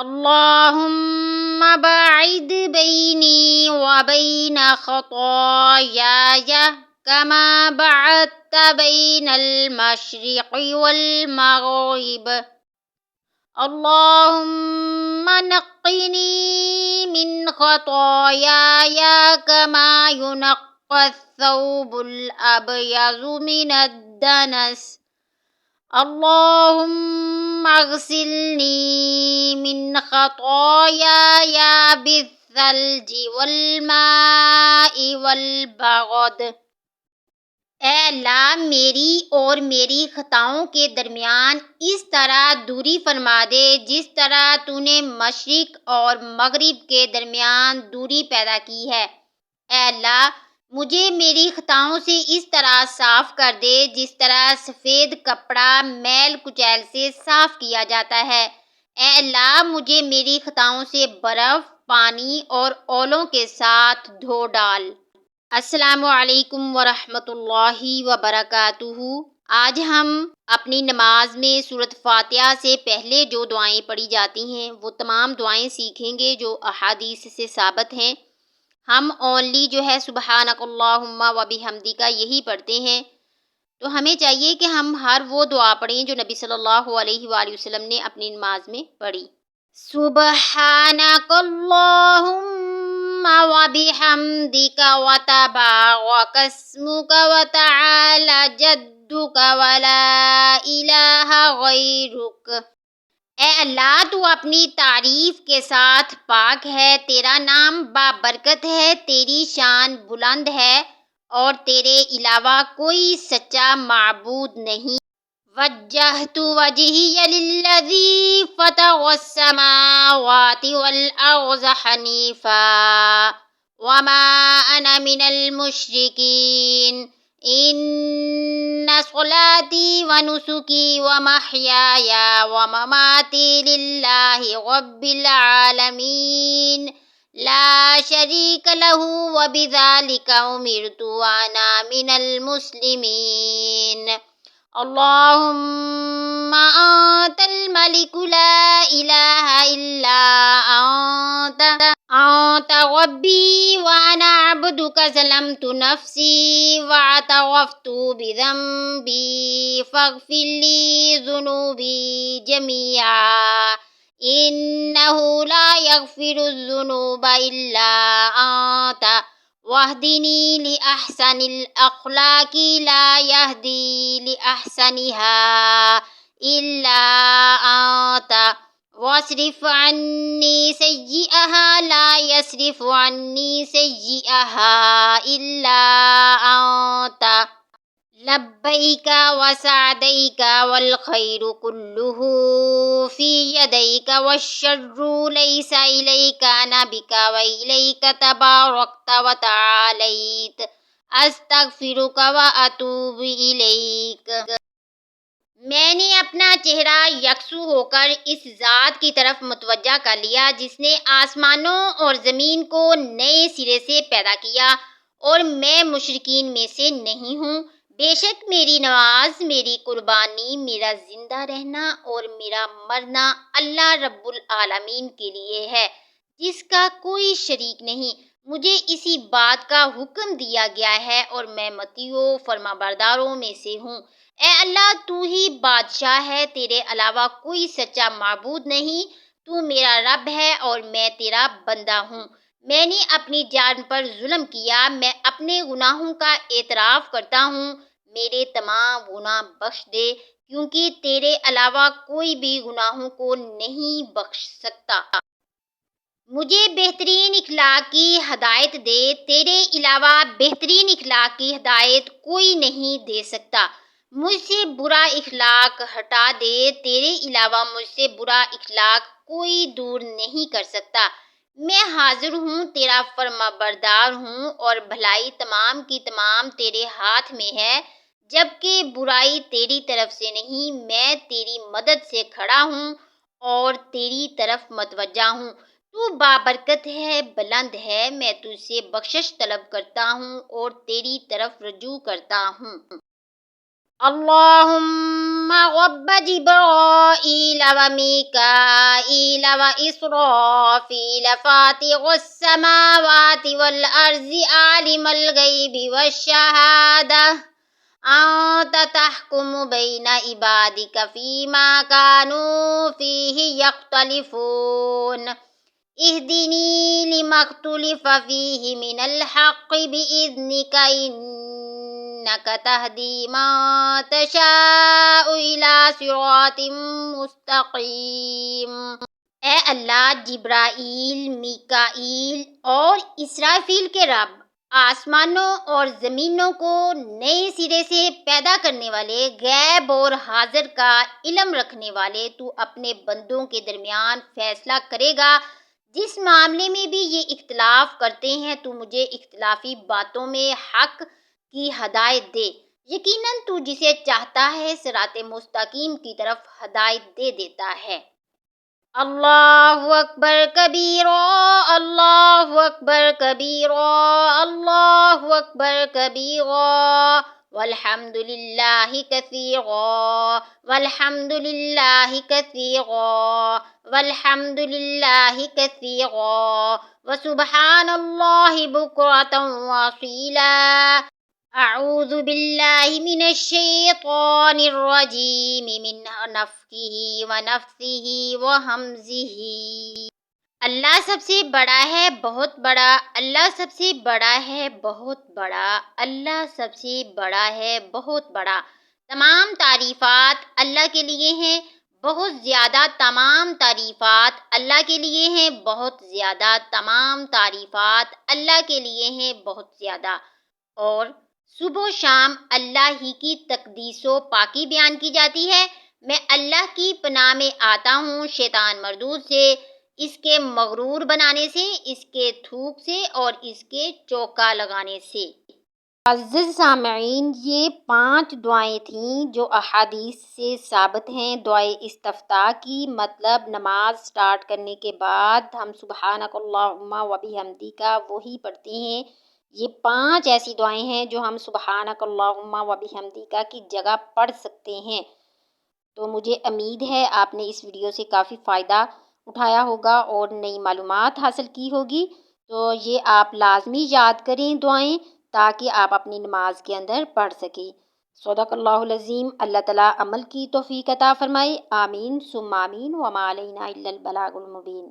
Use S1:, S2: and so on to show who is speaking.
S1: اللهم باعد بيني وبين خطاياي كما بعدت بين المشرق والمغرب. اللهم نقني من خطاياي كما ينقى الثوب الأبيض من الدنس. اللهم اغسلني من خطاياي بالثلج والماء والبرد۔ اے اللہ میری اور میری خطاؤں کے درمیان اس طرح دوری فرما دے جس طرح تو نے مشرق اور مغرب کے درمیان دوری پیدا کی ہے۔ اے اللہ مجھے میری خطاؤں سے اس طرح صاف کر دے جس طرح سفید کپڑا میل کچیل سے صاف کیا جاتا ہے۔ اے اللہ مجھے میری خطاؤں سے برف، پانی اور اولوں کے ساتھ دھو ڈال۔ السلام علیکم ورحمۃ اللہ وبرکاتہ۔ آج ہم اپنی نماز میں سورۃ فاتحہ سے پہلے جو دعائیں پڑھی جاتی ہیں وہ تمام دعائیں سیکھیں گے جو احادیث سے ثابت ہیں۔ ہم اونلی جو ہے سبحانک اللہم و بحمدک یہی پڑھتے ہیں، تو ہمیں چاہیے کہ ہم ہر وہ دعا پڑھیں جو نبی صلی اللہ علیہ وآلہ وسلم نے اپنی نماز میں پڑھی۔ سبحانک اللہم و بحمدک و تبارک اسمک و تعالی جدک و لا الہ غیرک۔ اے اللہ تو اپنی تعریف کے ساتھ پاک ہے، تیرا نام بابرکت ہے، تیری شان بلند ہے اور تیرے علاوہ کوئی سچا معبود نہیں۔ وجہت وجہی للذی فطر السماوات والارض حنیفا وما انا من المشرکین۔ ان صلاتی ونسکی ومحیای ومماتی للہ رب العالمین لا شریک لہ وبذالک امرت وانا من المسلمین۔ اللہم انت الملک لا الہ الا انت ربی وانا عبدک ظلمت نفسی واعترفت بذنبی فاغفر لی ذنوبی جمیعا انہ لا یغفر الذنوب الا انت واہدنی لأحسن الاخلاق لا یہدی لأحسنها الا انت واصرف عنی سیئها لا یصرف عنی سیئها الا انت لبیک وسعدیک والخیر کلہ فی یدیک والشر لیس الیک انا بک والیک تبارکت وتعالیت استغفرک واتوب الیک۔ میں نے اپنا چہرہ یکسو ہو کر اس ذات کی طرف متوجہ کر لیا جس نے آسمانوں اور زمین کو نئے سرے سے پیدا کیا، اور میں مشرکین میں سے نہیں ہوں۔ بے شک میری نماز، میری قربانی، میرا زندہ رہنا اور میرا مرنا اللہ رب العالمین کے لیے ہے جس کا کوئی شریک نہیں۔ مجھے اسی بات کا حکم دیا گیا ہے اور میں مطیع و فرما برداروں میں سے ہوں۔ اے اللہ تو ہی بادشاہ ہے، تیرے علاوہ کوئی سچا معبود نہیں، تو میرا رب ہے اور میں تیرا بندہ ہوں۔ میں نے اپنی جان پر ظلم کیا، میں اپنے گناہوں کا اعتراف کرتا ہوں، میرے تمام گناہ بخش دے کیونکہ تیرے علاوہ کوئی بھی گناہوں کو نہیں بخش سکتا۔ مجھے بہترین اخلاق کی ہدایت دے، تیرے علاوہ بہترین اخلاق کی ہدایت کوئی نہیں دے سکتا۔ مجھ سے برا اخلاق ہٹا دے، تیرے علاوہ مجھ سے برا اخلاق کوئی دور نہیں کر سکتا۔ میں حاضر ہوں، تیرا فرما بردار ہوں اور بھلائی تمام کی تمام تیرے ہاتھ میں ہے، جبکہ برائی تیری طرف سے نہیں۔ میں تیری مدد سے کھڑا ہوں اور تیری طرف متوجہ ہوں۔ تو بابرکت ہے، بلند ہے، میں تجھ سے بخشش طلب کرتا ہوں اور تیری طرف رجوع کرتا ہوں۔ اللهم رب جبرائيل وميكائيل وإسرافيل فاطر السماوات والأرض عالم الغيب والشهادة أنت تحكم بين عبادك فيما كانوا فيه يختلفون اهدني لما اختلف فيه من الحق بإذنك إنك تهدي من تشاء إلى صراط مستقیم۔ اے اللہ، جبرائیل، میکائیل اور اسرافیل کے رب، آسمانوں اور زمینوں کو نئے سرے سے پیدا کرنے والے، غیب اور حاضر کا علم رکھنے والے، تو اپنے بندوں کے درمیان فیصلہ کرے گا۔ جس معاملے میں بھی یہ اختلاف کرتے ہیں تو مجھے اختلافی باتوں میں حق کی ہدایت دے۔ یقیناً تو جسے چاہتا ہے صراط مستقیم کی طرف ہدایت دے دیتا ہے۔ اللہ اکبر کبیرا، اللہ اکبر کبیرا، اللہ اکبر کبیرا، والحمد للہ کثیرا، والحمد للہ کثیرا، والحمد للہ کثیرا، وسبحان اللہ بکرۃ واصیلا۔ اعوذ باللہ من الشیطان الرجیم من نفخہ ونفثہ وہمزہ۔ اللہ سب سے بڑا ہے، بہت بڑا، اللہ سب سے بڑا ہے، بہت بڑا، اللہ سب سے بڑا ہے، بہت بڑا۔ تمام تعریفات اللہ کے لیے ہیں، بہت زیادہ۔ تمام تعریفات اللہ کے لیے ہیں، بہت زیادہ۔ تمام تعریفات اللہ کے لیے ہیں، بہت زیادہ۔ اور صبح و شام اللہ ہی کی تقدیس و پاکی بیان کی جاتی ہے۔ میں اللہ کی پناہ میں آتا ہوں شیطان مردود سے، اس کے مغرور بنانے سے، اس کے تھوک سے اور اس کے چوکا لگانے سے۔ عزیز سامعین، یہ 5 دعائیں تھیں جو احادیث سے ثابت ہیں۔ دعائے استفتاح کی مطلب نماز سٹارٹ کرنے کے بعد ہم سبحانک اللہم و بحمدک وہی پڑھتے ہیں۔ یہ 5 ایسی دعائیں ہیں جو ہم سبحانک اللہم و بحمدک کی جگہ پڑھ سکتے ہیں۔ تو مجھے امید ہے آپ نے اس ویڈیو سے کافی فائدہ اٹھایا ہوگا اور نئی معلومات حاصل کی ہوگی۔ تو یہ آپ لازمی یاد کریں دعائیں، تاکہ آپ اپنی نماز کے اندر پڑھ سکیں۔ صدق اللہ العظیم۔ اللہ تعالیٰ عمل کی توفیق عطا فرمائے۔ آمین ثم آمین، وما علینا الا البلاغ المبین۔